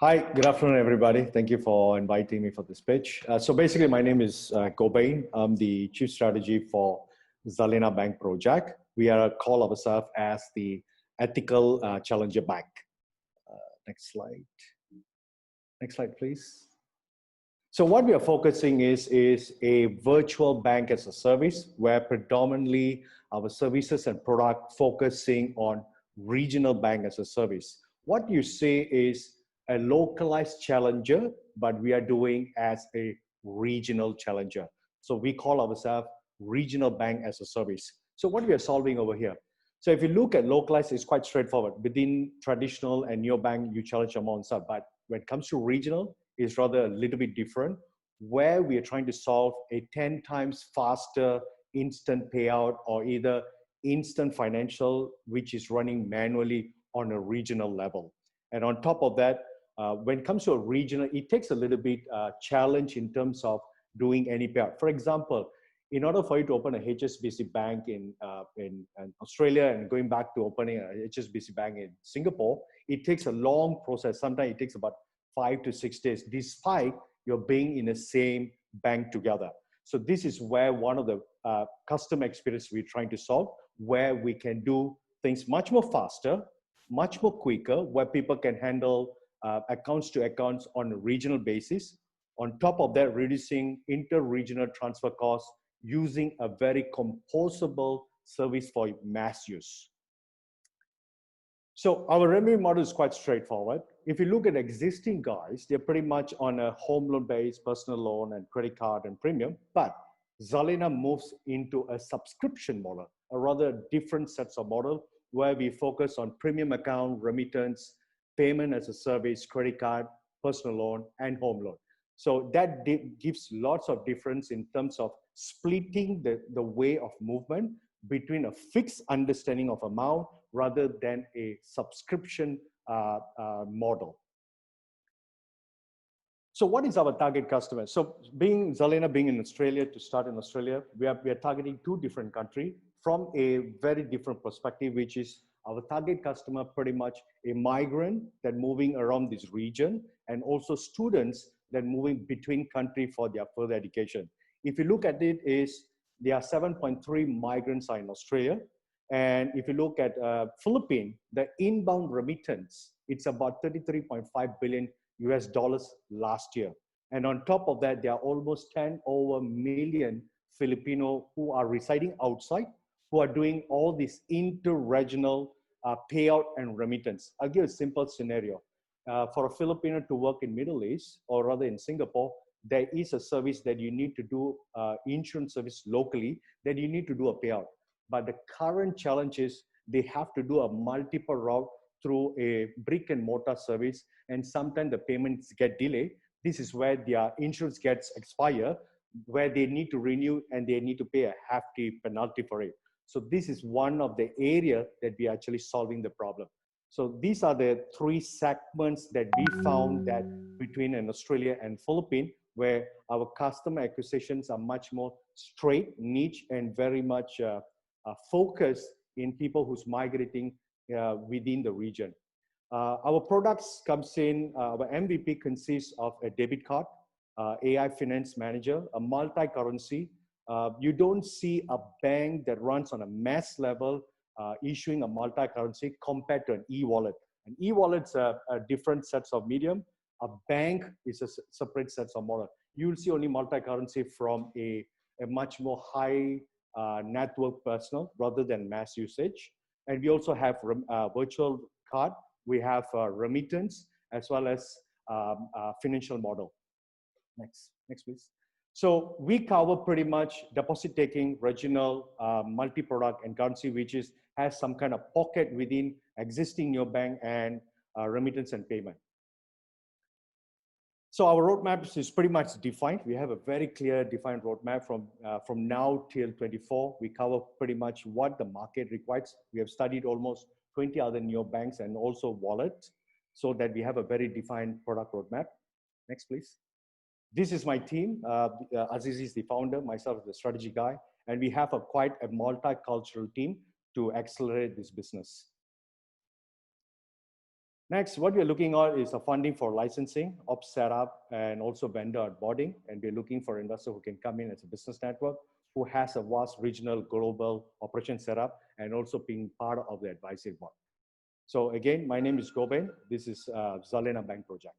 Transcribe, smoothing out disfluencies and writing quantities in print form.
Hi, good afternoon, everybody. Thank you for inviting me for this pitch. So basically, my name is Gobaind. I'm the Chief Strategy for Zelena Bank project. We are call ourselves as the Ethical Challenger Bank. Next slide. Next slide, please. So what we are focusing is a virtual bank as a service where predominantly our services and product focusing on regional bank as a service. What you say is a localized challenger, but we are doing as a regional challenger. So we call ourselves regional bank as a service. So what we are solving over here. So if you look at localized, it's quite straightforward. Within traditional and neobank, you challenge amounts up, but when it comes to regional, it's rather a little bit different, where we are trying to solve a 10 times faster instant payout or either instant financial, which is running manually on a regional level. And on top of that, when it comes to a regional, it takes a little bit challenge in terms of doing any payout. For example, in order for you to open a HSBC bank in Australia and going back to opening a HSBC bank in Singapore, it takes a long process. Sometimes it takes about 5 to 6 days, despite you're being in the same bank together. So this is where one of the customer experience we're trying to solve, where we can do things much more faster, much more quicker, where people can handle accounts to accounts on a regional basis. On top of that, reducing inter-regional transfer costs using a very composable service for mass use. So our revenue model is quite straightforward. If you look at existing guys, they're pretty much on a home loan based, personal loan and credit card and premium, but Zelena moves into a subscription model, a rather different sets of model where we focus on premium account, remittance, payment as a service, credit card, personal loan, and home loan. So that gives lots of difference in terms of splitting the way of movement between a fixed understanding of amount rather than a subscription model. So what is our target customer? So Zelena being in Australia, to start in Australia, we are targeting 2 different countries from a very different perspective, which is our target customer pretty much a migrant that moving around this region and also students that moving between country for their further education. If you look at it, there are 7.3 migrants are in Australia. And if you look at Philippines, the inbound remittance, it's about 33.5 billion US dollars last year. And on top of that, there are almost 10 over million Filipino who are residing outside, who are doing all this inter-regional payout and remittance. I'll give a simple scenario. For a Filipino to work in Middle East, or rather in Singapore, there is a service that you need to do, insurance service locally, that you need to do a payout. But the current challenge is they have to do a multiple route through a brick and mortar service, and sometimes the payments get delayed. This is where their insurance gets expired, where they need to renew and they need to pay a hefty penalty for it. So this is one of the areas that we are actually solving the problem. So these are the 3 segments that we found that between an Australia and Philippines, where our customer acquisitions are much more straight, niche, and very much focused in people who's migrating within the region. Our products comes in, our MVP consists of a debit card, AI Finance Manager, a multi-currency. You don't see a bank that runs on a mass level issuing a multi-currency compared to an e-wallet. An e-wallet's a different sets of medium. A bank is a separate sets of model. You'll see only multi-currency from a much more high network personal rather than mass usage. And we also have virtual card. We have remittance as well as financial model. Next please. So we cover pretty much deposit taking, regional, multi-product and currency, which has some kind of pocket within existing neobank and remittance and payment. So our roadmap is pretty much defined. We have a very clear defined roadmap from now till 24. We cover pretty much what the market requires. We have studied almost 20 other neobanks and also wallets, so that we have a very defined product roadmap. Next, please. This is my team. Aziz is the founder, myself the strategy guy, and we have quite a multicultural team to accelerate this business. Next, what we're looking at is a funding for licensing, ops setup, and also vendor onboarding. And we're looking for investors who can come in as a business network, who has a vast regional, global operation setup, and also being part of the advisory board. So again, my name is Gobaind. This is Zelena Bank Project.